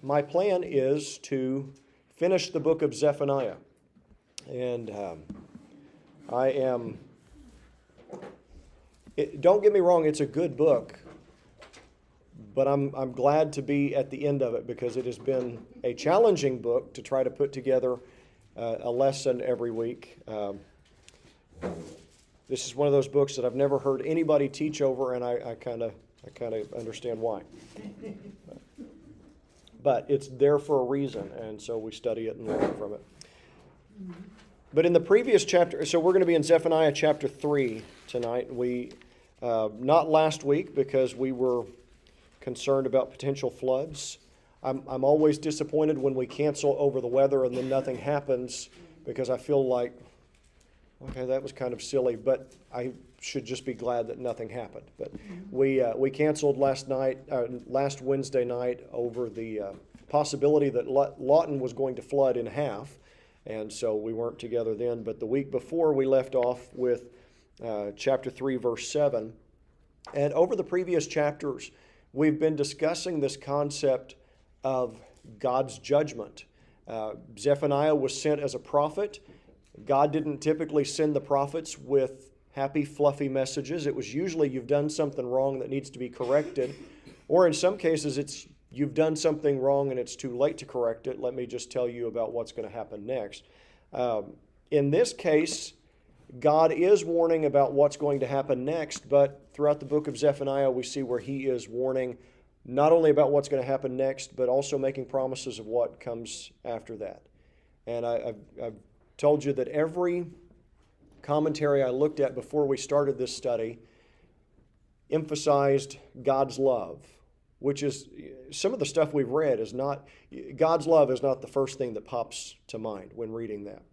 my plan is to finish the book of Zephaniah. And don't get me wrong, it's a good book, but I'm glad to be at the end of it because it has been a challenging book to try to put together a lesson every week. This is one of those books that I've never heard anybody teach over, and I kind of understand why. But it's there for a reason, and so we study it and learn from it. But in the previous chapter, so we're going to be in Zephaniah chapter 3 tonight. We not last week because we were concerned about potential floods. I'm always disappointed when we cancel over the weather and then nothing happens because I feel like, okay, that was kind of silly, but I should just be glad that nothing happened. But we canceled last Wednesday night over the possibility that Lawton was going to flood in half, and so we weren't together then. But the week before, we left off with chapter 3, verse 7. And over the previous chapters, we've been discussing this concept of God's judgment. Zephaniah was sent as a prophet. God didn't typically send the prophets with happy, fluffy messages. It was usually you've done something wrong that needs to be corrected. Or in some cases, it's you've done something wrong and it's too late to correct it. Let me just tell you about what's going to happen next. In this case, God is warning about what's going to happen next, but throughout the book of Zephaniah, we see where he is warning not only about what's going to happen next, but also making promises of what comes after that. And I've told you that every commentary I looked at before we started this study emphasized God's love, which is some of the stuff we've read is not, God's love is not the first thing that pops to mind when reading that.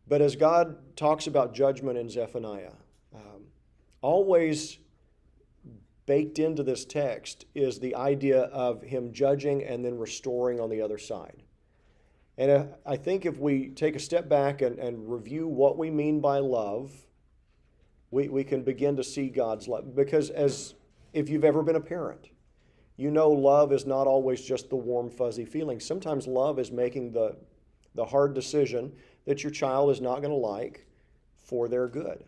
But as God talks about judgment in Zephaniah, always baked into this text is the idea of him judging and then restoring on the other side. And I think if we take a step back and review what we mean by love, we can begin to see God's love. Because if you've ever been a parent, you know love is not always just the warm, fuzzy feeling. Sometimes love is making the hard decision that your child is not going to like for their good.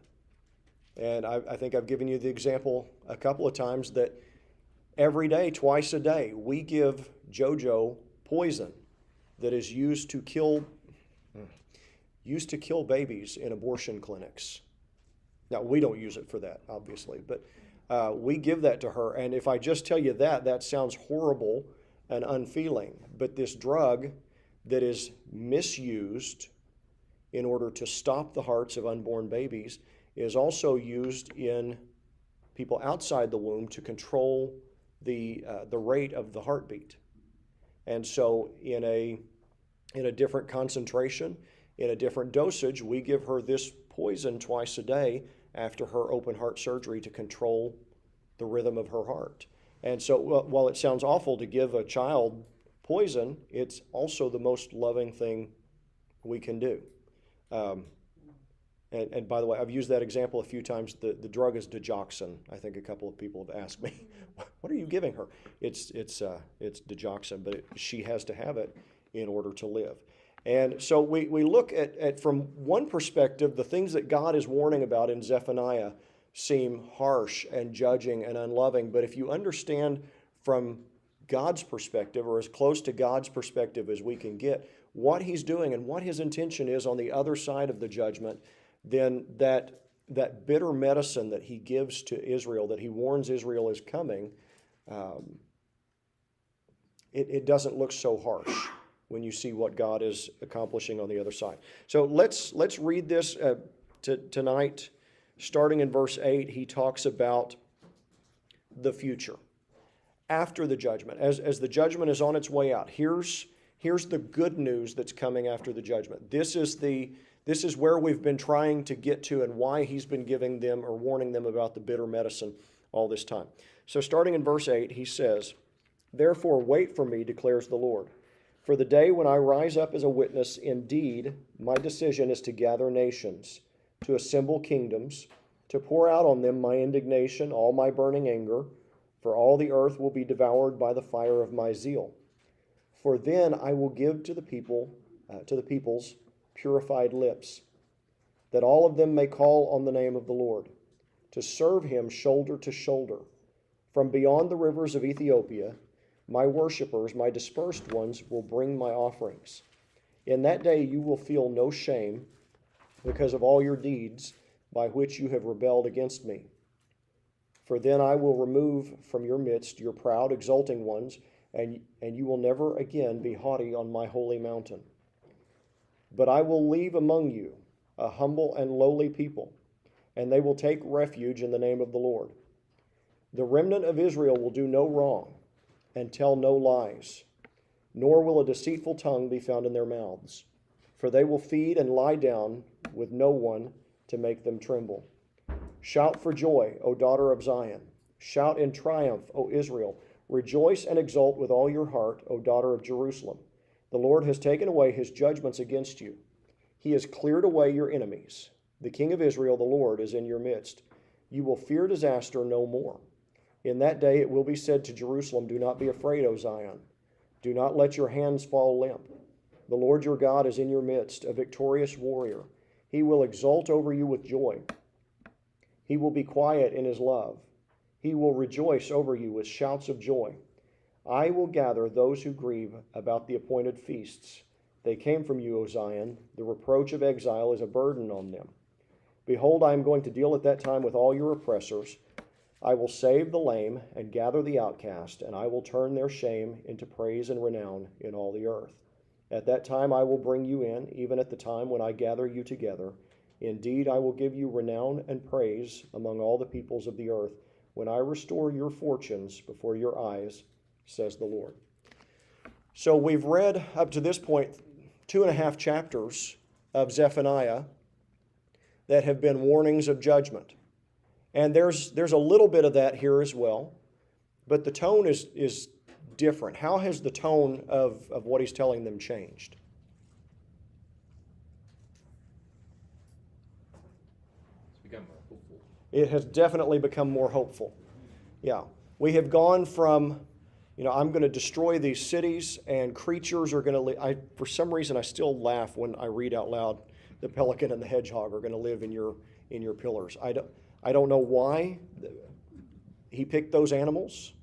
And I think I've given you the example a couple of times that every day, twice a day, we give JoJo poison that is used to kill babies in abortion clinics. Now, we don't use it for that, obviously, but we give that to her. And if I just tell you that sounds horrible and unfeeling. But this drug that is misused in order to stop the hearts of unborn babies is also used in people outside the womb to control the rate of the heartbeat. And so in a different concentration, in a different dosage, we give her this poison twice a day after her open heart surgery to control the rhythm of her heart. And so while it sounds awful to give a child poison, it's also the most loving thing we can do. And by the way, I've used that example a few times. The drug is digoxin. I think a couple of people have asked me, "What are you giving her?" It's digoxin, but she has to have it in order to live. And so we look at from one perspective, the things that God is warning about in Zephaniah seem harsh and judging and unloving. But if you understand from God's perspective, or as close to God's perspective as we can get, what he's doing and what his intention is on the other side of the judgment, then that bitter medicine that he gives to Israel, that he warns Israel is coming, it doesn't look so harsh when you see what God is accomplishing on the other side. So let's read this tonight. Starting in verse 8, he talks about the future after the judgment. As the judgment is on its way out, here's the good news that's coming after the judgment. This is where we've been trying to get to and why he's been giving them or warning them about the bitter medicine all this time. So starting in verse 8, he says, "Therefore wait for me, declares the Lord. For the day when I rise up as a witness, indeed, my decision is to gather nations, to assemble kingdoms, to pour out on them my indignation, all my burning anger, for all the earth will be devoured by the fire of my zeal. For then I will give to the peoples purified lips, that all of them may call on the name of the Lord, to serve him shoulder to shoulder. From beyond the rivers of Ethiopia, my worshippers, my dispersed ones, will bring my offerings. In that day you will feel no shame because of all your deeds by which you have rebelled against me. For then I will remove from your midst your proud, exulting ones, and you will never again be haughty on my holy mountain. But I will leave among you a humble and lowly people, and they will take refuge in the name of the Lord. The remnant of Israel will do no wrong and tell no lies, nor will a deceitful tongue be found in their mouths. For they will feed and lie down with no one to make them tremble. Shout for joy, O daughter of Zion. Shout in triumph, O Israel. Rejoice and exult with all your heart, O daughter of Jerusalem. The Lord has taken away his judgments against you. He has cleared away your enemies. The King of Israel, the Lord, is in your midst. You will fear disaster no more. In that day it will be said to Jerusalem, do not be afraid, O Zion. Do not let your hands fall limp. The Lord your God is in your midst, a victorious warrior. He will exult over you with joy. He will be quiet in his love. He will rejoice over you with shouts of joy. I will gather those who grieve about the appointed feasts. They came from you, O Zion. The reproach of exile is a burden on them. Behold, I am going to deal at that time with all your oppressors. I will save the lame and gather the outcast, and I will turn their shame into praise and renown in all the earth. At that time I will bring you in, even at the time when I gather you together. Indeed, I will give you renown and praise among all the peoples of the earth, when I restore your fortunes before your eyes, says the Lord. So we've read up to this point 2.5 chapters of Zephaniah that have been warnings of judgment. And there's a little bit of that here as well, but the tone is different. How has the tone of what he's telling them changed? Become more hopeful. It has definitely become more hopeful. Yeah. We have gone from, I'm going to destroy these cities and creatures are going to live. For some reason, I still laugh when I read out loud, the pelican and the hedgehog are going to live in your pillars. I don't know why he picked those animals.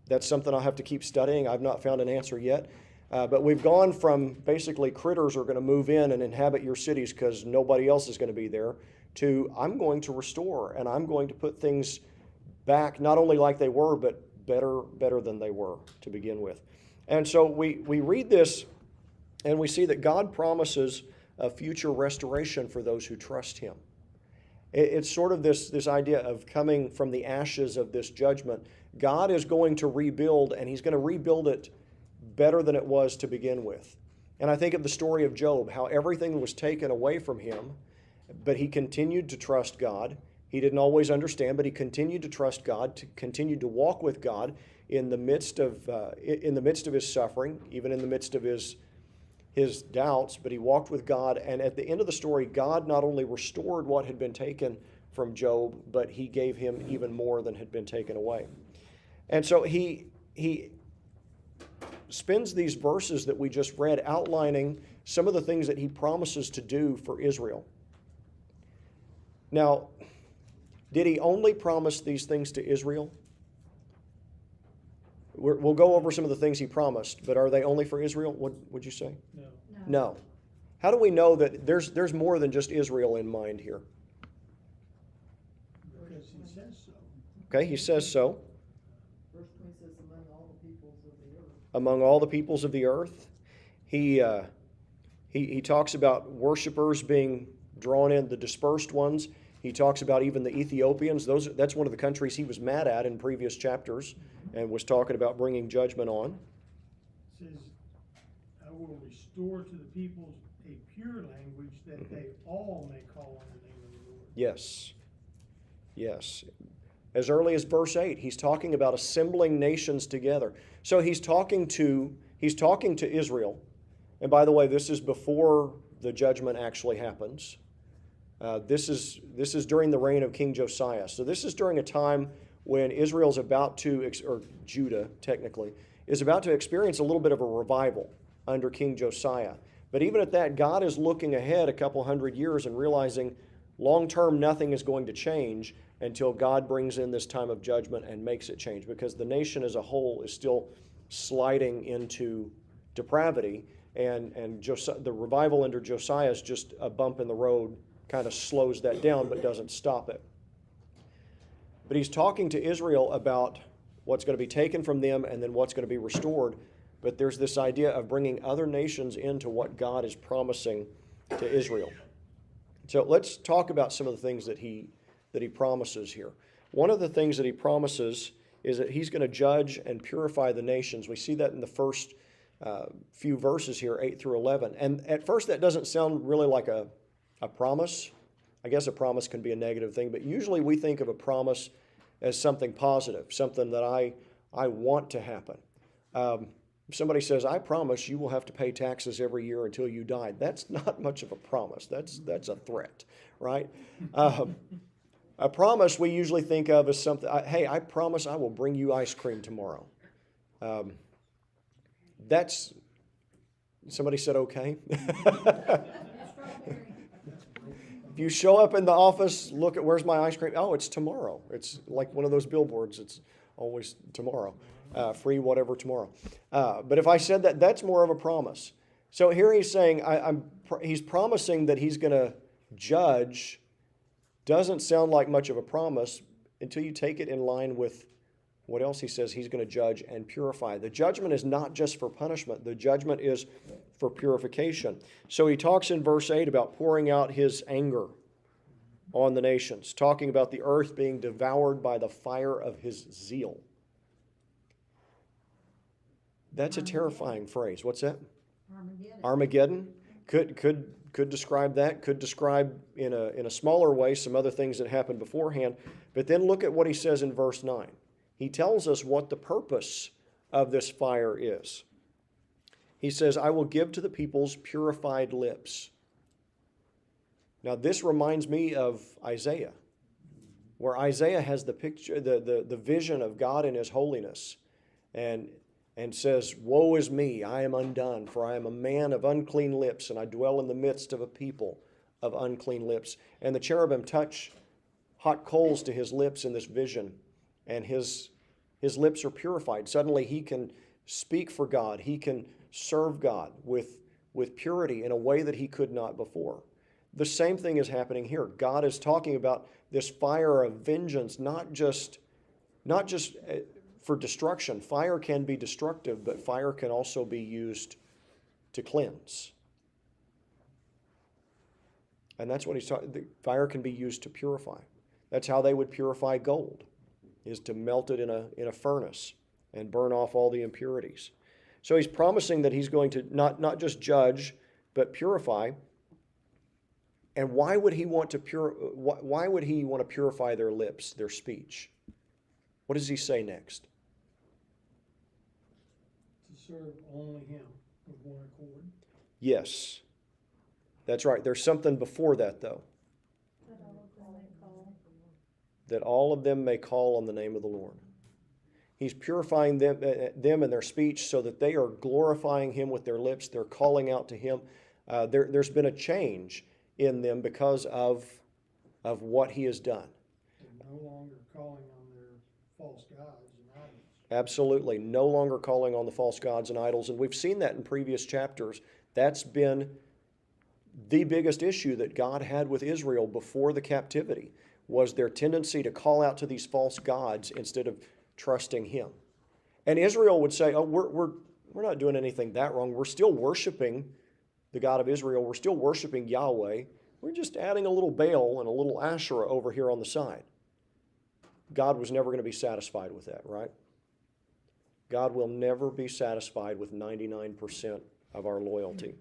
That's something I'll have to keep studying. I've not found an answer yet. But we've gone from basically critters are going to move in and inhabit your cities because nobody else is going to be there, to I'm going to restore and I'm going to put things back not only like they were, but better than they were to begin with. And so we read this and we see that God promises a future restoration for those who trust him. It's sort of this idea of coming from the ashes of this judgment. God is going to rebuild, and he's going to rebuild it better than it was to begin with. And I think of the story of Job, how everything was taken away from him, but he continued to trust God. He didn't always understand, but he continued to trust God, continued to walk with God in the midst of his suffering, even in the midst of his doubts, but he walked with God. And at the end of the story, God not only restored what had been taken from Job, but he gave him even more than had been taken away. And so he spends these verses that we just read outlining some of the things that he promises to do for Israel. Now, did he only promise these things to Israel? We'll go over some of the things he promised, but are they only for Israel? What would you say? No. How do we know that there's more than just Israel in mind here? Because he says so. Okay, he says so. Verse 20 says, among all the peoples of the earth. Among all the peoples of the earth. He talks about worshipers being drawn in, the dispersed ones. He talks about even the Ethiopians. That's one of the countries he was mad at in previous chapters and was talking about bringing judgment on. It says, I will restore to the peoples a pure language that they all may call on the name of the Lord. Yes. As early as verse 8, he's talking about assembling nations together. So he's talking to Israel. And by the way, this is before the judgment actually happens. This is during the reign of King Josiah. So this is during a time when Israel's about to, or Judah technically, is about to experience a little bit of a revival under King Josiah. But even at that, God is looking ahead a couple hundred years and realizing long term nothing is going to change until God brings in this time of judgment and makes it change, because the nation as a whole is still sliding into depravity, and the revival under Josiah is just a bump in the road, kind of slows that down but doesn't stop it. But he's talking to Israel about what's going to be taken from them and then what's going to be restored. But there's this idea of bringing other nations into what God is promising to Israel. So let's talk about some of the things that he promises here. One of the things that he promises is that he's going to judge and purify the nations. We see that in the first few verses here, 8 through 11. And at first that doesn't sound really like a promise. I guess a promise can be a negative thing, but usually we think of a promise as something positive, something that I want to happen. If somebody says, I promise you will have to pay taxes every year until you die, that's not much of a promise. That's a threat, right? A promise we usually think of as something, hey, I promise I will bring you ice cream tomorrow. That's, somebody said okay. If you show up in the office, look at where's my ice cream? Oh, it's tomorrow. It's like one of those billboards. It's always tomorrow. Free whatever tomorrow. But if I said that, that's more of a promise. So here he's saying, he's promising that he's going to judge. Doesn't sound like much of a promise until you take it in line with what else he says. He's going to judge and purify. The judgment is not just for punishment. The judgment is for purification. So he talks in verse 8 about pouring out his anger on the nations, talking about the earth being devoured by the fire of his zeal. That's a terrifying phrase. What's that? Armageddon. Could describe that. Could describe in a smaller way some other things that happened beforehand. But then look at what he says in verse 9. He tells us what the purpose of this fire is. He says, I will give to the peoples purified lips. Now this reminds me of Isaiah, where Isaiah has the picture, the vision of God in his holiness, and says, woe is me, I am undone, for I am a man of unclean lips, and I dwell in the midst of a people of unclean lips. And the cherubim touch hot coals to his lips in this vision, and his lips are purified. Suddenly he can speak for God. He can serve God with purity in a way that he could not before. The same thing is happening here. God is talking about this fire of vengeance, not just for destruction. Fire can be destructive, but fire can also be used to cleanse. And that's what he's talking. Fire can be used to purify. That's how they would purify gold, is to melt it in a furnace and burn off all the impurities. So he's promising that he's going to not just judge, but purify. And why would he want to purify their lips, their speech? What does he say next? To serve only him with one accord. Yes, that's right. There's something before that, though. That all of them may call on the name of the Lord. He's purifying them and their speech so that they are glorifying him with their lips. They're calling out to him. There's been a change in them because of what he has done. They're no longer calling on their false gods and idols. Absolutely. No longer calling on the false gods and idols. And we've seen that in previous chapters. That's been the biggest issue that God had with Israel before the captivity, was their tendency to call out to these false gods instead of trusting him. And Israel would say, oh, we're not doing anything that wrong. We're still worshiping the God of Israel. We're still worshiping Yahweh. We're just adding a little Baal and a little Asherah over here on the side. God was never going to be satisfied with that, right? God will never be satisfied with 99% of our loyalty.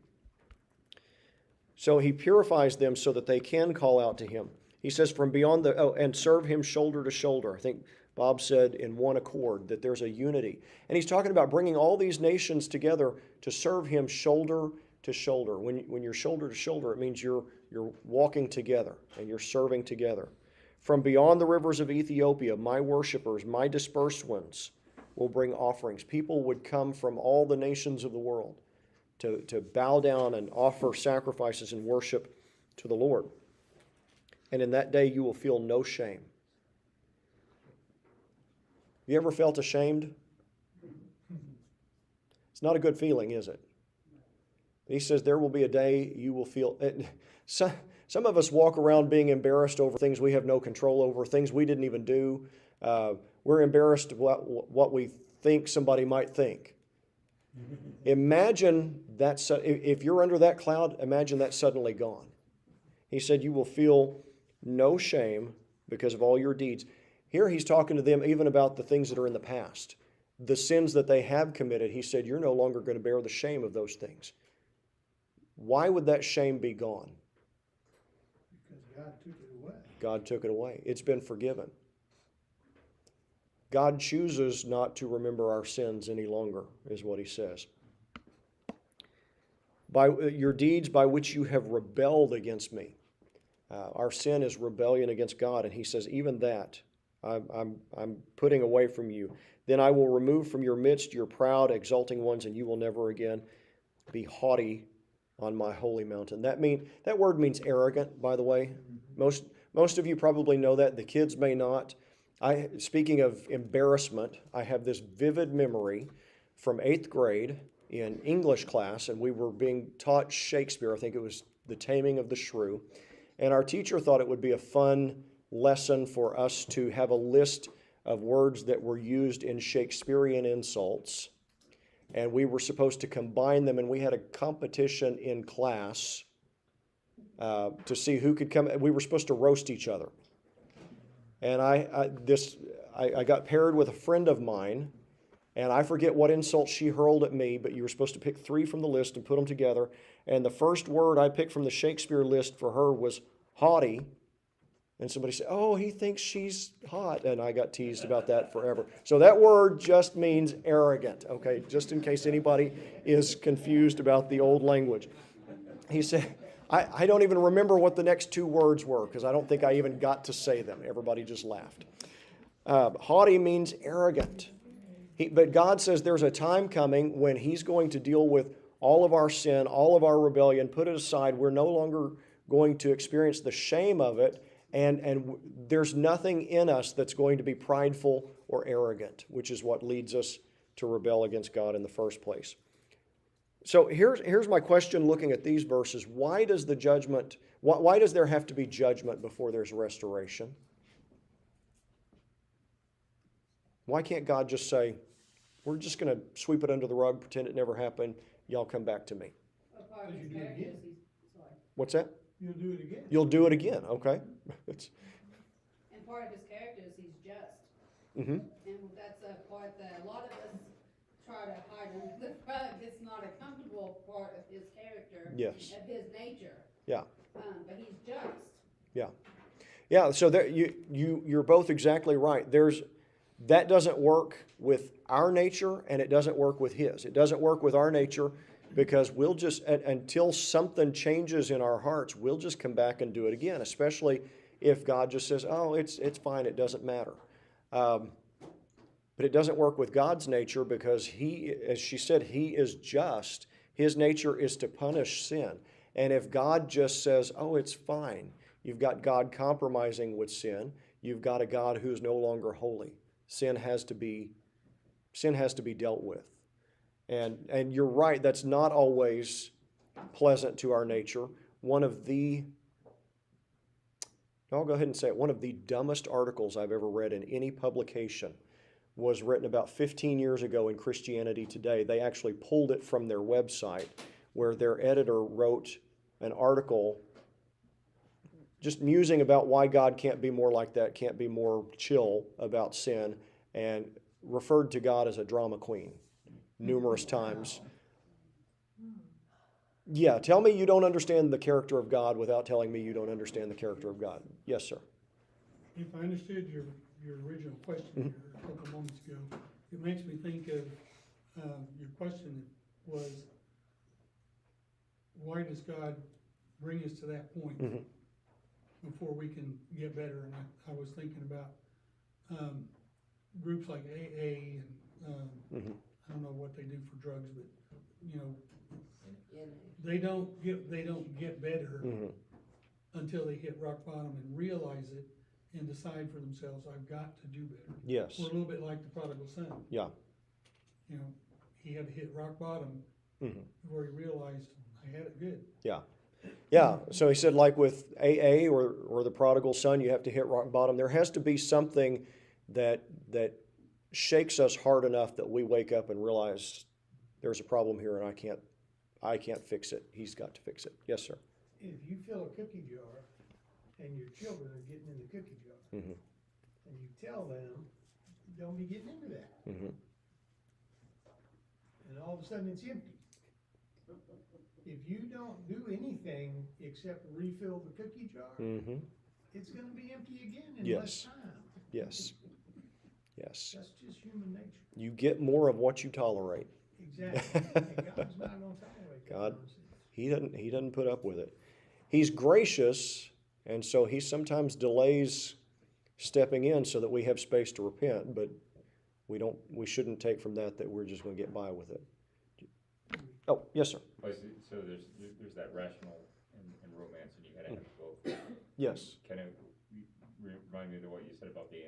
So he purifies them so that they can call out to him. He says from beyond and serve him shoulder to shoulder. I think Bob said in one accord that there's a unity. And he's talking about bringing all these nations together to serve him shoulder to shoulder. When you're shoulder to shoulder, it means you're walking together and you're serving together. From beyond the rivers of Ethiopia, my worshipers, my dispersed ones, will bring offerings. People would come from all the nations of the world to bow down and offer sacrifices and worship to the Lord. And in that day you will feel no shame. You ever felt ashamed? It's not a good feeling, is it? He says there will be a day you will feel... Some of us walk around being embarrassed over things we have no control over, things we didn't even do. We're embarrassed about what we think somebody might think. Imagine that, if you're under that cloud, imagine that suddenly gone. He said you will feel no shame because of all your deeds. Here he's talking to them even about the things that are in the past. The sins that they have committed, he said, you're no longer going to bear the shame of those things. Why would that shame be gone? Because God took it away. God took it away. It's been forgiven. God chooses not to remember our sins any longer, is what he says. By your deeds by which you have rebelled against me. Our sin is rebellion against God, and he says, even that I'm putting away from you. Then I will remove from your midst your proud, exulting ones, and you will never again be haughty on my holy mountain. That word means arrogant, by the way. Most of you probably know that. The kids may not. Speaking of embarrassment, I have this vivid memory from 8th grade in English class, and we were being taught Shakespeare. I think it was The Taming of the Shrew. And our teacher thought it would be a fun lesson for us to have a list of words that were used in Shakespearean insults. And we were supposed to combine them, and we had a competition in class to see who could come. We were supposed to roast each other. And I got paired with a friend of mine, and I forget what insult she hurled at me, but you were supposed to pick 3 from the list and put them together. And the first word I picked from the Shakespeare list for her was haughty. And somebody said, oh, he thinks she's hot. And I got teased about that forever. So that word just means arrogant, okay, just in case anybody is confused about the old language. He said, I don't even remember what the next 2 words were because I don't think I even got to say them. Everybody just laughed. Haughty means arrogant. But God says there's a time coming when he's going to deal with all of our sin, all of our rebellion, put it aside. We're no longer going to experience the shame of it. And there's nothing in us that's going to be prideful or arrogant, which is what leads us to rebel against God in the first place. So here's my question looking at these verses. Why does there have to be judgment before there's restoration? Why can't God just say, we're just going to sweep it under the rug, pretend it never happened, y'all come back to me? Because you do it again. What's that? You'll do it again. You'll do it again, okay. And part of his character is he's just. Mm-hmm. And that's a part that a lot of us try to hide under the rug. It's not a comfortable part of his character. Yes. Of his nature. Yeah. But he's just. Yeah. Yeah, so there, you're both exactly right. That doesn't work with our nature, and it doesn't work with his. It doesn't work with our nature because we'll just, until something changes in our hearts, we'll just come back and do it again, especially if God just says, oh, it's fine, it doesn't matter. But it doesn't work with God's nature because he, as she said, he is just. His nature is to punish sin. And if God just says, oh, it's fine, you've got God compromising with sin, you've got a God who's no longer holy. Sin has to be dealt with. And you're right, that's not always pleasant to our nature. I'll go ahead and say it, one of the dumbest articles I've ever read in any publication was written about 15 years ago in Christianity Today. They actually pulled it from their website where their editor wrote an article just musing about why God can't be more like that, can't be more chill about sin, and referred to God as a drama queen numerous times. Yeah, tell me you don't understand the character of God without telling me you don't understand the character of God. Yes, sir. If I understood your original question a couple of moments ago, it makes me think of your question was, why does God bring us to that point? Mm-hmm. before we can get better. And I was thinking about, groups like AA and, Mhm. I don't know what they do for drugs, but, you know, In they don't get better Mhm. until they hit rock bottom and realize it and decide for themselves, I've got to do better. Yes. We're a little bit like the prodigal son. Yeah. You know, he had to hit rock bottom Mhm. before he realized, I had it good. Yeah. Yeah. So he said, like with AA or the prodigal son, you have to hit rock bottom. There has to be something that shakes us hard enough that we wake up and realize there's a problem here and I can't fix it. He's got to fix it. Yes, sir. If you fill a cookie jar and your children are getting in the cookie jar, Mhm. and you tell them, don't be getting into that, Mhm. and all of a sudden it's empty. If you don't do anything except refill the cookie jar, Mhm. it's gonna be empty again in Yes. less time. Yes. Yes. That's just human nature. You get more of what you tolerate. Exactly. And God's not gonna tolerate that God- nonsense. He doesn't put up with it. He's gracious, and so he sometimes delays stepping in so that we have space to repent, but we shouldn't take from that we're just going to get by with it. Oh, yes, sir. So there's that rational and romance, and you gotta have both. Yes. Kind of remind me of what you said about the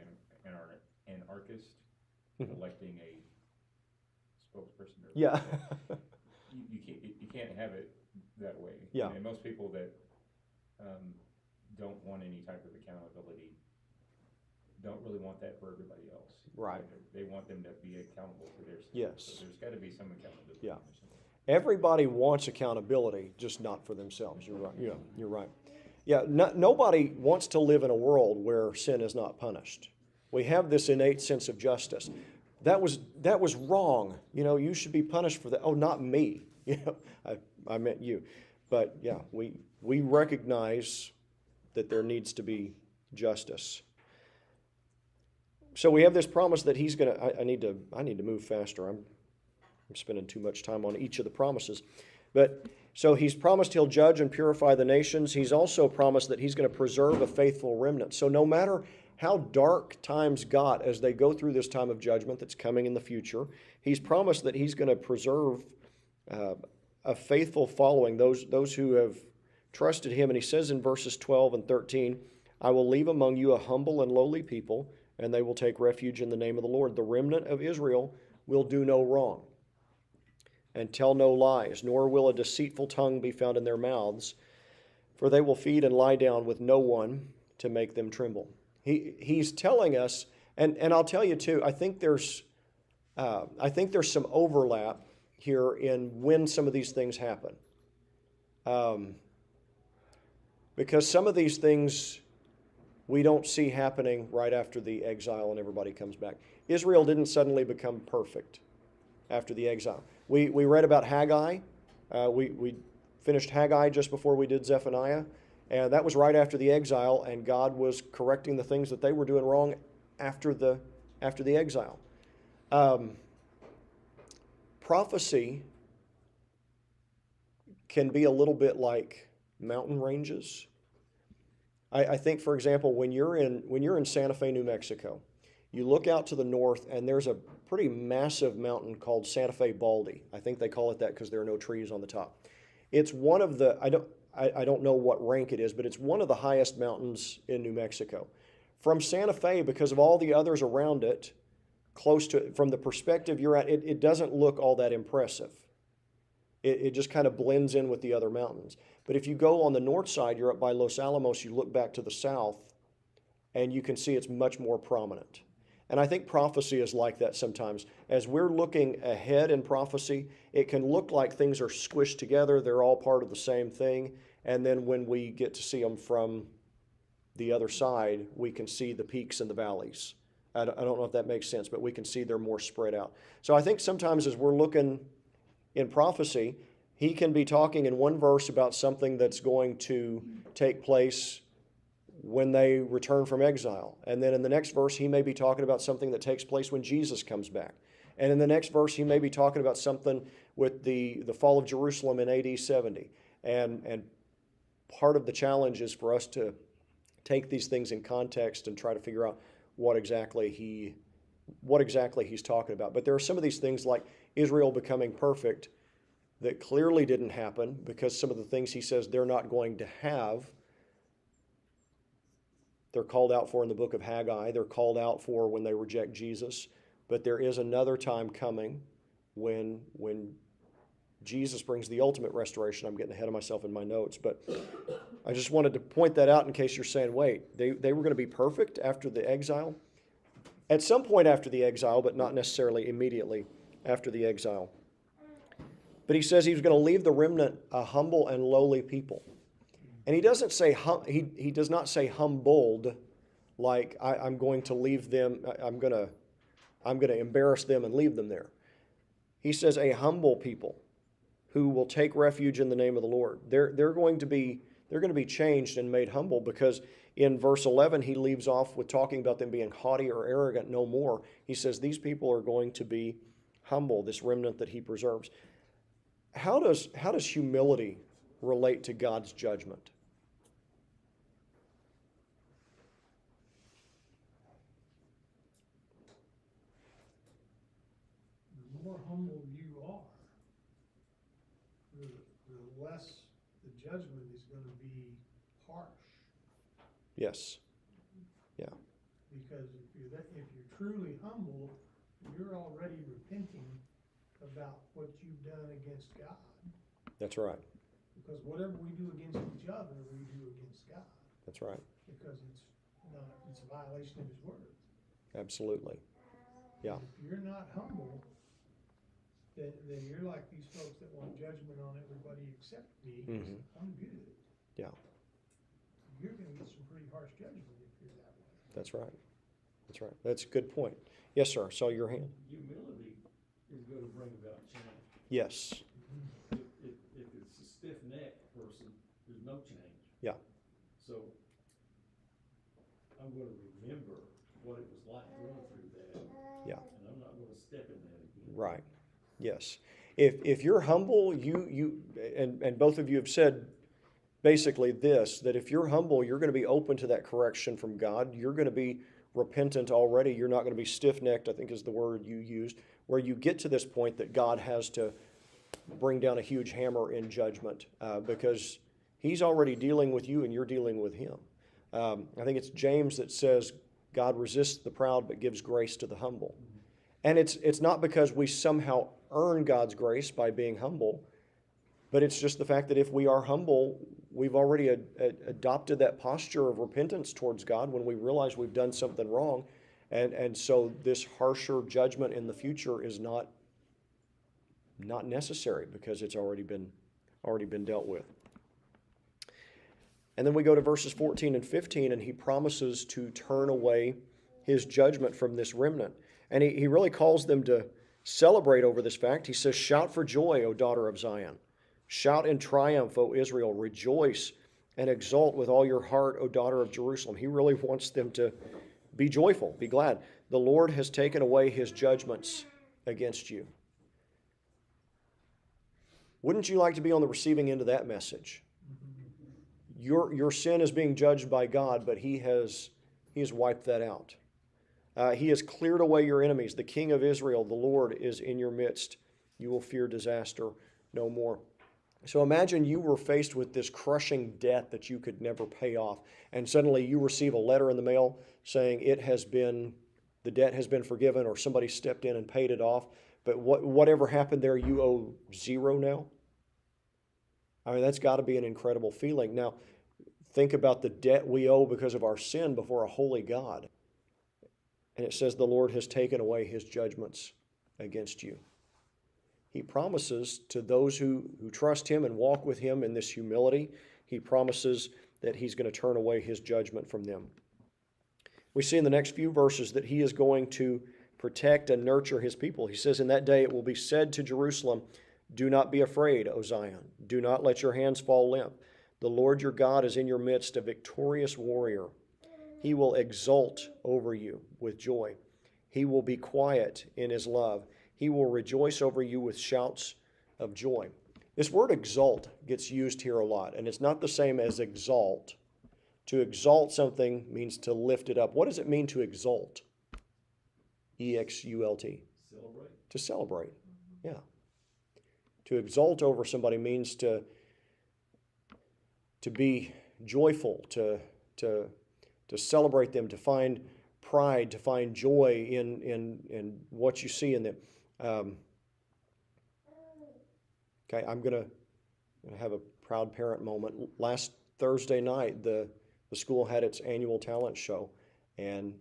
anarchist Mhm. electing a spokesperson. Yeah. You can't have it that way. Yeah. And most people that don't want any type of accountability don't really want that for everybody else. Right. They want them to be accountable for their stuff. Yes. So there's got to be some accountability. Yeah. Everybody wants accountability, just not for themselves. You're right. Yeah, you're right. Yeah, nobody wants to live in a world where sin is not punished. We have this innate sense of justice. That was wrong. You know, you should be punished for that. Oh, not me. You know, I meant you. But yeah, we recognize that there needs to be justice. So we have this promise that he's going to. I need to move faster. I'm spending too much time on each of the promises. But so he's promised he'll judge and purify the nations. He's also promised that he's going to preserve a faithful remnant. So no matter how dark times got as they go through this time of judgment that's coming in the future, he's promised that he's going to preserve a faithful following, those who have trusted him. And he says in verses 12 and 13, I will leave among you a humble and lowly people, and they will take refuge in the name of the Lord. The remnant of Israel will do no wrong and tell no lies, nor will a deceitful tongue be found in their mouths, for they will feed and lie down with no one to make them tremble. He's telling us, and I'll tell you too, I think there's some overlap here in when some of these things happen. Because some of these things we don't see happening right after the exile and everybody comes back. Israel didn't suddenly become perfect after the exile. We read about Haggai. We finished Haggai just before we did Zephaniah. And that was right after the exile, and God was correcting the things that they were doing wrong after the exile. Prophecy can be a little bit like mountain ranges. I think, for example, when you're in Santa Fe, New Mexico, you look out to the north, and there's a pretty massive mountain called Santa Fe Baldy. I think they call it that because there are no trees on the top. It's one of the I don't know what rank it is, but it's one of the highest mountains in New Mexico. From Santa Fe, because of all the others around it, close to it, from the perspective you're at, it doesn't look all that impressive. It just kind of blends in with the other mountains. But if you go on the north side, you're up by Los Alamos, you look back to the south, and you can see it's much more prominent. And I think prophecy is like that sometimes. As we're looking ahead in prophecy, it can look like things are squished together, they're all part of the same thing, and then when we get to see them from the other side, we can see the peaks and the valleys. I don't know if that makes sense, but we can see they're more spread out. So I think sometimes as we're looking in prophecy, he can be talking in one verse about something that's going to take place when they return from exile. And then in the next verse, he may be talking about something that takes place when Jesus comes back. And in the next verse, he may be talking about something with the fall of Jerusalem in AD 70. And part of the challenge is for us to take these things in context and try to figure out what exactly he's talking about. But there are some of these things like Israel becoming perfect that clearly didn't happen because some of the things he says they're not going to have, they're called out for in the book of Haggai. They're called out for when they reject Jesus. But there is another time coming when Jesus brings the ultimate restoration. I'm getting ahead of myself in my notes, but I just wanted to point that out in case you're saying, wait, they were going to be perfect after the exile? At some point after the exile, but not necessarily immediately after the exile. But he says he was going to leave the remnant a humble and lowly people. And he doesn't say, he does not say humbled, like I'm going to leave them, I'm going to embarrass them and leave them there. He says a humble people who will take refuge in the name of the Lord. They're going to be changed and made humble, because in verse 11 he leaves off with talking about them being haughty or arrogant no more. He says these people are going to be humble, this remnant that he preserves. How does humility relate to God's judgment? The more humble you are, the less the judgment is going to be harsh. Yes. Yeah. Because if you're truly humble, you're already repenting about what you've done against God. That's right. Because whatever we do against each other, we do against God. That's right. Because it's a violation of His word. Absolutely. Yeah. If you're not humble, then you're like these folks that want judgment on everybody except me. Mhm. I'm good. Yeah. You're going to get some pretty harsh judgment if you're that way. That's right. That's right. That's a good point. Yes, sir. Saw your hand. Humility is going to bring about change. Yes. If it's a stiff-necked person, there's no change. Yeah. So I'm going to remember what it was like going through that. Yeah. And I'm not going to step in that again. Right. Yes. If you're humble, and both of you have said basically this, that if you're humble, you're going to be open to that correction from God. You're going to be repentant already. You're not going to be stiff-necked, I think is the word you used, where you get to this point that God has to bring down a huge hammer in judgment because He's already dealing with you and you're dealing with Him. I think it's James that says, God resists the proud but gives grace to the humble. And it's not because we somehow earn God's grace by being humble, but it's just the fact that if we are humble, we've already adopted that posture of repentance towards God when we realize we've done something wrong. And so this harsher judgment in the future is not necessary because it's already been dealt with. And then we go to verses 14 and 15, and he promises to turn away his judgment from this remnant. And he really calls them to celebrate over this fact. He says, "Shout for joy, O daughter of Zion. Shout in triumph, O Israel. Rejoice and exult with all your heart, O daughter of Jerusalem." He really wants them to be joyful, be glad. The Lord has taken away His judgments against you. Wouldn't you like to be on the receiving end of that message? Your sin is being judged by God, but He has wiped that out. He has cleared away your enemies. The King of Israel, the Lord, is in your midst. You will fear disaster no more. So imagine you were faced with this crushing debt that you could never pay off, and suddenly you receive a letter in the mail saying the debt has been forgiven, or somebody stepped in and paid it off. But whatever happened there, you owe zero now. I mean, that's got to be an incredible feeling. Now, think about the debt we owe because of our sin before a holy God. And it says the Lord has taken away His judgments against you. He promises to those who trust Him and walk with Him in this humility, He promises that He's going to turn away His judgment from them. We see in the next few verses that He is going to protect and nurture His people. He says, "In that day it will be said to Jerusalem, 'Do not be afraid, O Zion. Do not let your hands fall limp. The Lord your God is in your midst, a victorious warrior. He will exult over you with joy. He will be quiet in His love. He will rejoice over you with shouts of joy." This word exult gets used here a lot, and it's not the same as exalt. To exalt something means to lift it up. What does it mean to exalt? E-X-U-L-T. Celebrate. To celebrate, yeah. To exalt over somebody means to be joyful, to celebrate them, to find pride, to find joy in what you see in them. Okay, I'm gonna have a proud parent moment. Last Thursday night, the school had its annual talent show, and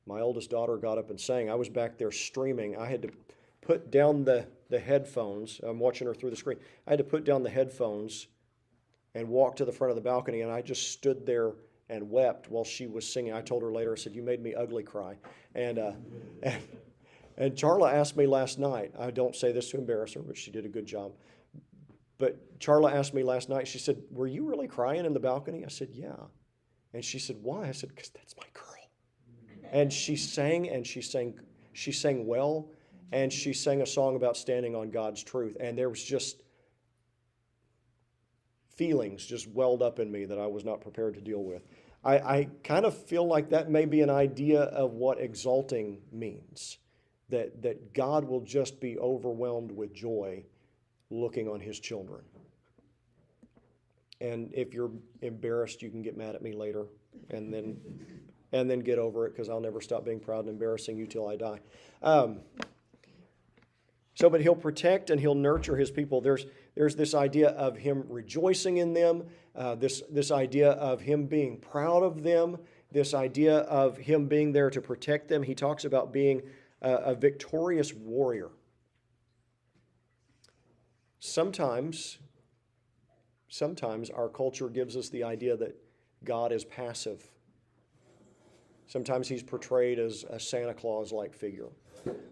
my oldest daughter got up and sang. I was back there streaming. I had to put down the headphones. I'm watching her through the screen. I had to put down the headphones and walk to the front of the balcony, and I just stood there and wept while she was singing. I told her later, I said, "You made me ugly cry." And Charla asked me last night, I don't say this to embarrass her, but she did a good job. But Charla asked me last night, she said, "Were you really crying in the balcony?" I said, "Yeah." And she said, "Why?" I said, "Because that's my girl." And she sang well, and she sang a song about standing on God's truth. And there was just feelings just welled up in me that I was not prepared to deal with. I kind of feel like that may be an idea of what exalting means, that God will just be overwhelmed with joy looking on his children. And if you're embarrassed, you can get mad at me later and then get over it, because I'll never stop being proud and embarrassing you till I die. But he'll protect and he'll nurture his people. There's this idea of him rejoicing in them, this idea of him being proud of them, this idea of him being there to protect them. He talks about being a victorious warrior. Sometimes our culture gives us the idea that God is passive. Sometimes he's portrayed as a Santa Claus-like figure.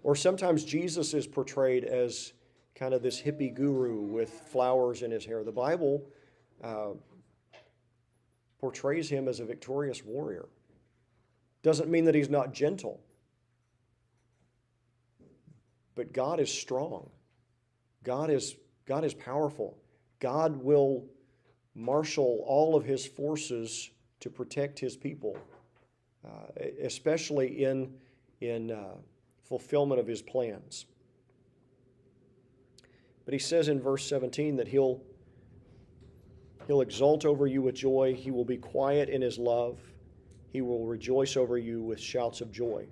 Or sometimes Jesus is portrayed as kind of this hippie guru with flowers in his hair. The Bible portrays him as a victorious warrior. Doesn't mean that he's not gentle. But God is strong. God is powerful. God will marshal all of his forces to protect his people, especially in fulfillment of his plans. But he says in verse 17 that he'll exult over you with joy. He will be quiet in his love. He will rejoice over you with shouts of joy.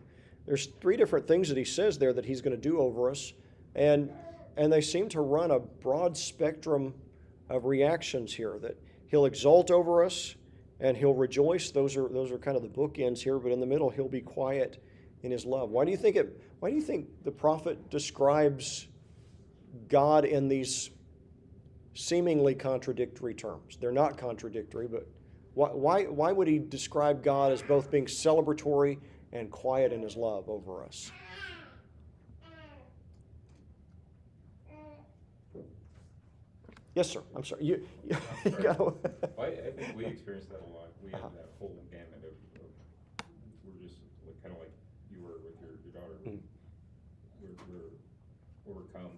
There's three different things that he says there that he's going to do over us, and they seem to run a broad spectrum of reactions here. That he'll exult over us and he'll rejoice. Those are kind of the bookends here, but in the middle he'll be quiet in his love. Why do you think the prophet describes God in these seemingly contradictory terms? They're not contradictory, but why would he describe God as both being celebratory and quiet in his love over us? Yes, sir. I'm sorry. You got Well, I think we experience that a lot. We have that whole gamut of we're just kind of like you were with your daughter. Mm-hmm. We're overcome,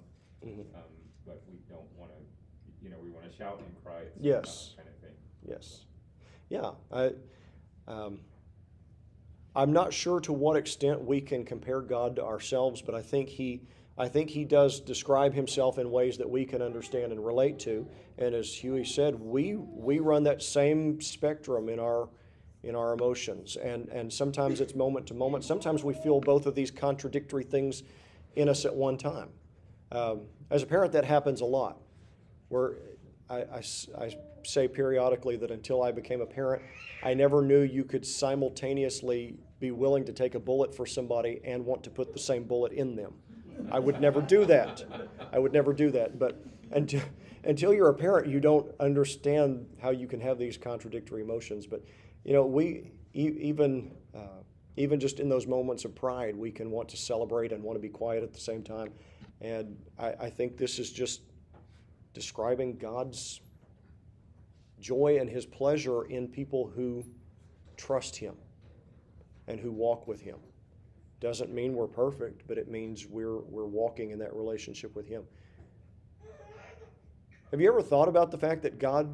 but we don't want to, we want to shout and cry at the same Yes. time, kind of thing. Yes. Yeah. I'm not sure to what extent we can compare God to ourselves, but I think he does describe himself in ways that we can understand and relate to. And as Huey said, we run that same spectrum in our emotions. And sometimes it's moment to moment. Sometimes we feel both of these contradictory things in us at one time. As a parent, that happens a lot. Where I say periodically that until I became a parent, I never knew you could simultaneously be willing to take a bullet for somebody and want to put the same bullet in them. I would never do that. But until you're a parent, you don't understand how you can have these contradictory emotions. But we even just in those moments of pride, we can want to celebrate and want to be quiet at the same time. And I think this is just describing God's joy and his pleasure in people who trust him and who walk with him. Doesn't mean we're perfect, but it means we're walking in that relationship with him. Have you ever thought about the fact that God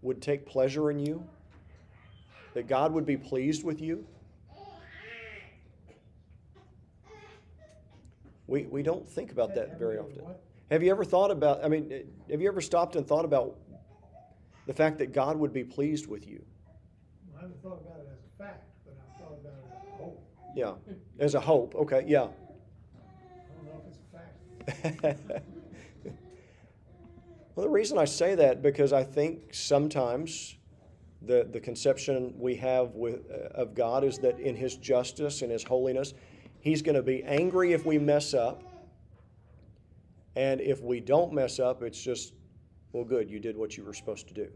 would take pleasure in you? That God would be pleased with you? We don't think about that very often. Have you ever thought about, have you ever stopped and thought about the fact that God would be pleased with you? I haven't thought about it as a fact, but I've thought about it as a hope. Yeah, as a hope. Okay, yeah. I don't know if it's a fact. Well, the reason I say that because I think sometimes the conception we have of God is that in His justice and His holiness, He's going to be angry if we mess up. And if we don't mess up, it's just, well, good, you did what you were supposed to do.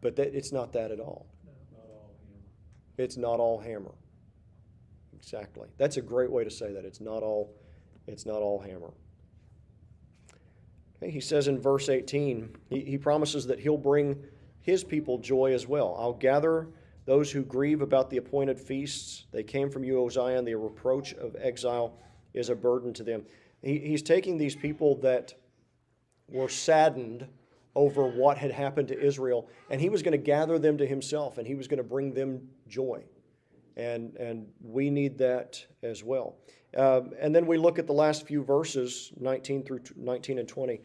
But it's not that at all. Not all him. It's not all hammer. Exactly. That's a great way to say that. It's not all hammer. Okay, he says in verse 18, he promises that he'll bring his people joy as well. I'll gather those who grieve about the appointed feasts. They came from you, O Zion. The reproach of exile is a burden to them. He's taking these people that were saddened over what had happened to Israel, and he was going to gather them to himself, and he was going to bring them joy. And we need that as well. And then we look at the last few verses, 19 and 20,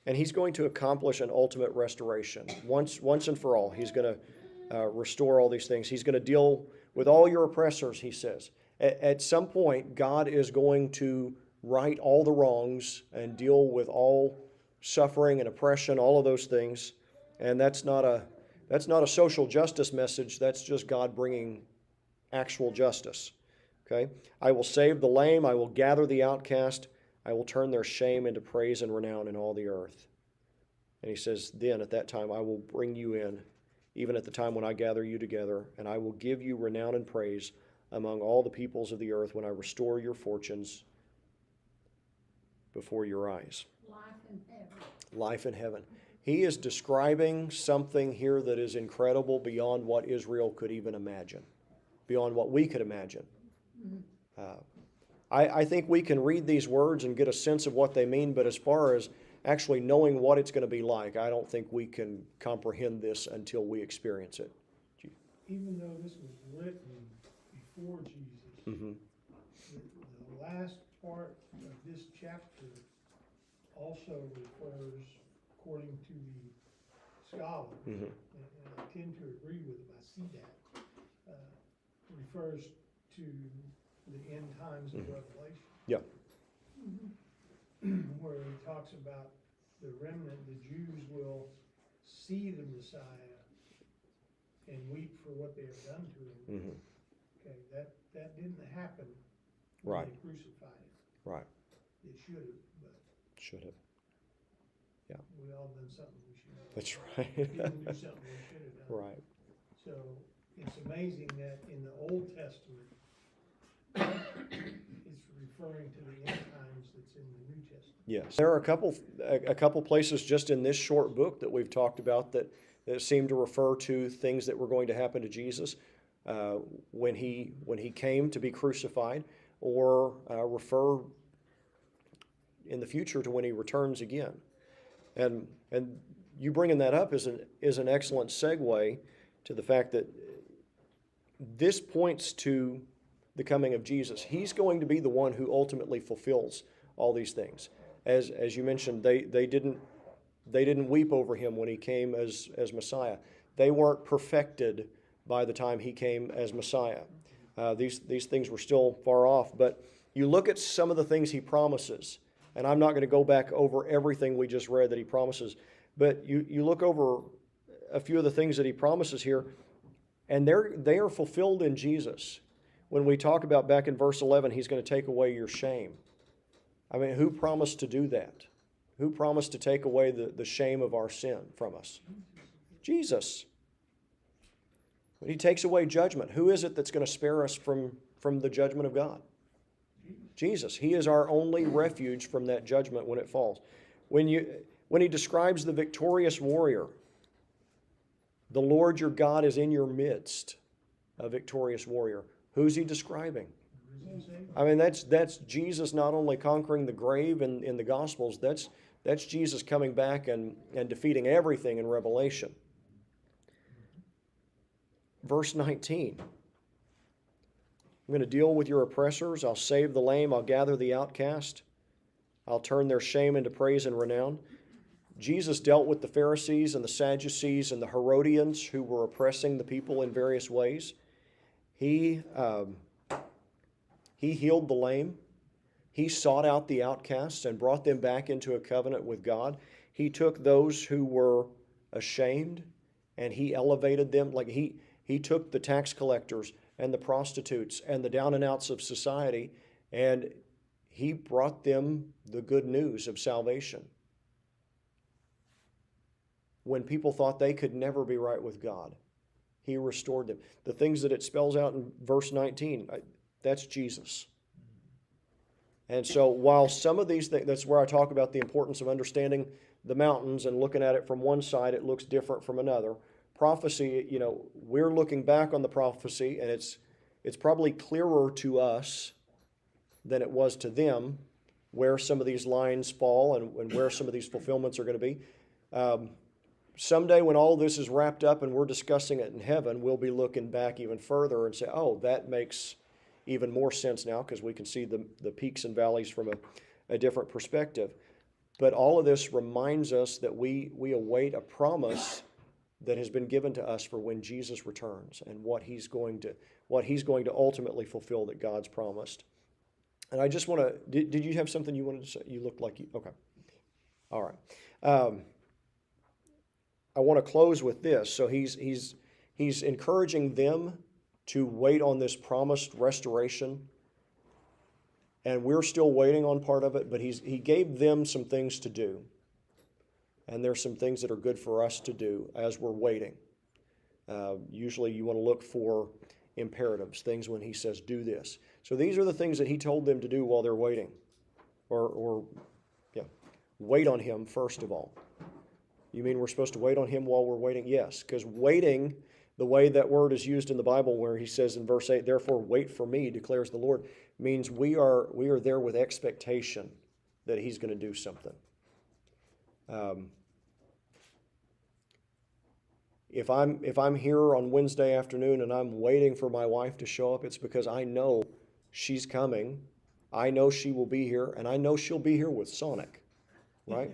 and he's going to accomplish an ultimate restoration. Once and for all, he's going to restore all these things. He's going to deal with all your oppressors, he says. At some point, God is going to right all the wrongs and deal with all suffering and oppression, all of those things. And that's not a social justice message. That's just God bringing actual justice. Okay? I will save the lame. I will gather the outcast. I will turn their shame into praise and renown in all the earth. And he says, then at that time I will bring you in, even at the time when I gather you together, and I will give you renown and praise among all the peoples of the earth when I restore your fortunes before your eyes. Life in heaven. Life in heaven. He is describing something here that is incredible beyond what Israel could even imagine, beyond what we could imagine. I think we can read these words and get a sense of what they mean, but as far as actually knowing what it's going to be like, I don't think we can comprehend this until we experience it. Even though this was written before Jesus, the last part of this chapter also refers, according to the scholars, and I tend to agree with them, I see that, refers to the end times of Revelation. Yeah. Where he talks about the remnant, the Jews will see the Messiah and weep for what they have done to him. Okay, that didn't happen when Right. they crucified him. Right. It should have, but Should have. we all done something we should have. That's right. Didn't do something we should have done. Right. So it's amazing that in the Old Testament, it's referring to the end times that's in the New Testament. Yes. There are a couple places just in this short book that we've talked about that seem to refer to things that were going to happen to Jesus when he came to be crucified, or refer in the future to when he returns again. And you bringing that up is an excellent segue to the fact that this points to the coming of Jesus. He's going to be the one who ultimately fulfills all these things. As you mentioned, they didn't weep over him when he came as Messiah. They weren't perfected by the time he came as Messiah. These things were still far off. But you look at some of the things he promises, and I'm not going to go back over everything we just read that he promises, but you look over a few of the things that he promises here, and they are fulfilled in Jesus. When we talk about back in verse 11, he's going to take away your shame. I mean, who promised to do that? Who promised to take away the shame of our sin from us? Jesus. When he takes away judgment, who is it that's going to spare us from the judgment of God? Jesus. He is our only refuge from that judgment when it falls. When he describes the victorious warrior, the Lord your God is in your midst, a victorious warrior. Who's he describing? I mean, that's Jesus not only conquering the grave in the Gospels, that's Jesus coming back and defeating everything in Revelation. Verse 19. I'm going to deal with your oppressors. I'll save the lame. I'll gather the outcast. I'll turn their shame into praise and renown. Jesus dealt with the Pharisees and the Sadducees and the Herodians who were oppressing the people in various ways. He healed the lame. He sought out the outcasts and brought them back into a covenant with God. He took those who were ashamed and he elevated them. Like he took the tax collectors and the prostitutes and the down and outs of society, and he brought them the good news of salvation. When people thought they could never be right with God, he restored them. The things that it spells out in verse 19, that's Jesus. And so while some of these things, that's where I talk about the importance of understanding the mountains and looking at it from one side, it looks different from another. Prophecy, we're looking back on the prophecy, and it's probably clearer to us than it was to them where some of these lines fall and where some of these fulfillments are going to be. Someday when all this is wrapped up and we're discussing it in heaven, we'll be looking back even further and say, oh, that makes even more sense now because we can see the peaks and valleys from a different perspective. But all of this reminds us that we await a promise that has been given to us for when Jesus returns and what he's going to ultimately fulfill that God's promised. And I just want to, did you have something you wanted to say? You looked like you, okay. All right. I want to close with this. So he's encouraging them to wait on this promised restoration. And we're still waiting on part of it, but he gave them some things to do. And there's some things that are good for us to do as we're waiting. Usually you want to look for imperatives, things when he says, do this. So these are the things that he told them to do while they're waiting. Wait on him first of all. You mean we're supposed to wait on him while we're waiting? Yes, because waiting, the way that word is used in the Bible where he says in verse 8, therefore wait for me, declares the Lord, means we are there with expectation that he's going to do something. If I'm here on Wednesday afternoon and I'm waiting for my wife to show up, it's because I know she's coming. I know she will be here, and I know she'll be here with Sonic, right?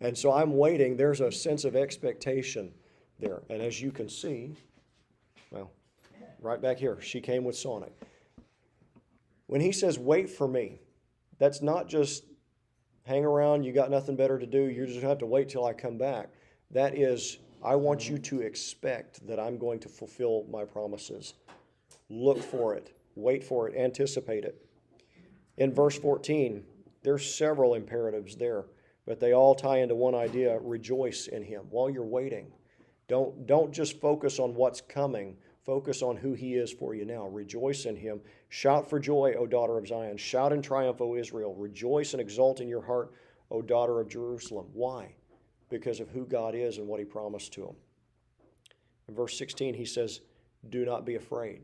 And so I'm waiting. There's a sense of expectation there. And as you can see, well, right back here, she came with Sonic. When he says, wait for me, that's not just hang around, you got nothing better to do, you just have to wait till I come back. That is, I want you to expect that I'm going to fulfill my promises. Look for it, wait for it, anticipate it. In verse 14, there's several imperatives there, but they all tie into one idea: rejoice in him while you're waiting. Don't just focus on what's coming. Focus on who he is for you now. Rejoice in him. Shout for joy, O daughter of Zion. Shout in triumph, O Israel. Rejoice and exult in your heart, O daughter of Jerusalem. Why? Because of who God is and what he promised to him. In verse 16, he says, do not be afraid.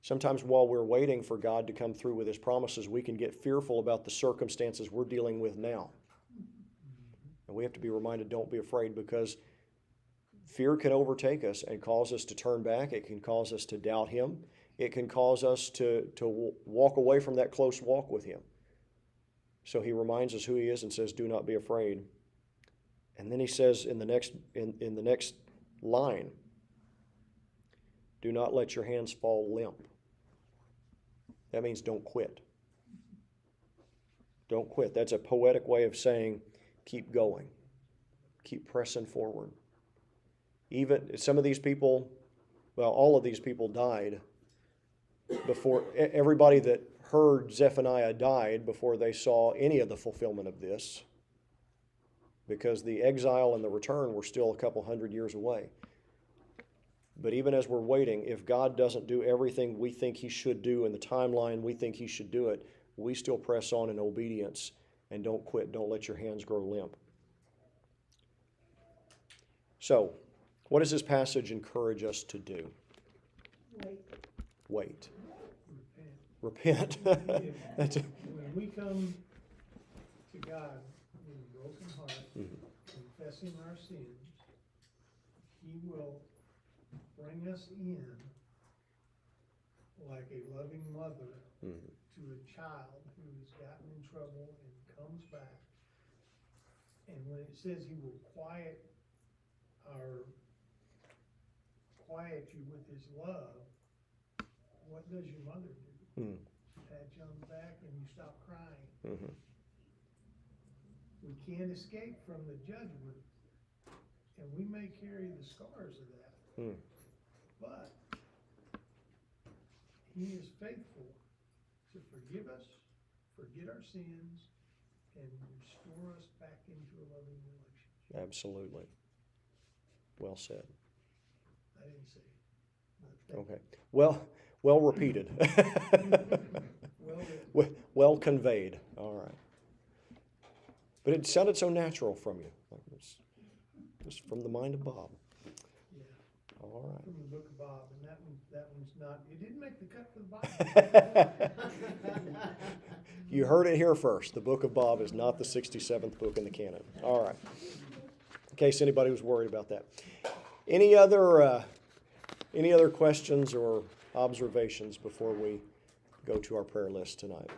Sometimes while we're waiting for God to come through with his promises, we can get fearful about the circumstances we're dealing with now. And we have to be reminded, don't be afraid, because fear can overtake us and cause us to turn back. It can cause us to doubt him. It can cause us to walk away from that close walk with him. So he reminds us who he is and says, do not be afraid. And then he says in the next line, do not let your hands fall limp. That means don't quit. Don't quit. That's a poetic way of saying keep going. Keep pressing forward. Even some of these people, well, all of these people died before, everybody that heard Zephaniah died before they saw any of the fulfillment of this, because the exile and the return were still a couple hundred years away. But even as we're waiting, if God doesn't do everything we think he should do in the timeline we think he should do it, we still press on in obedience and don't quit. Don't let your hands grow limp. So, what does this passage encourage us to do? Wait. Repent. That's a, When we come to God with a broken heart, confessing our sins, he will bring us in like a loving mother Mhm. to a child who has gotten in trouble and comes back. And when it says he will quiet you with his love, what does your mother do? Mm. Pat you on the back and you stop crying. Mhm. We can't escape from the judgment, and we may carry the scars of that. Mm. But he is faithful to forgive us, forget our sins, and restore us back into a loving relationship. Absolutely. Well said. I didn't say it. But Okay. Well repeated. well, Well conveyed. All right. But it sounded so natural from you. Like it was just from the mind of Bob. yeah, All right. from the book of Bob, and that one's not, it didn't make the cut for the Bible. You heard it here first. The book of Bob is not the 67th book in the canon. All right. In case anybody was worried about that. Any other questions or observations before we go to our prayer list tonight?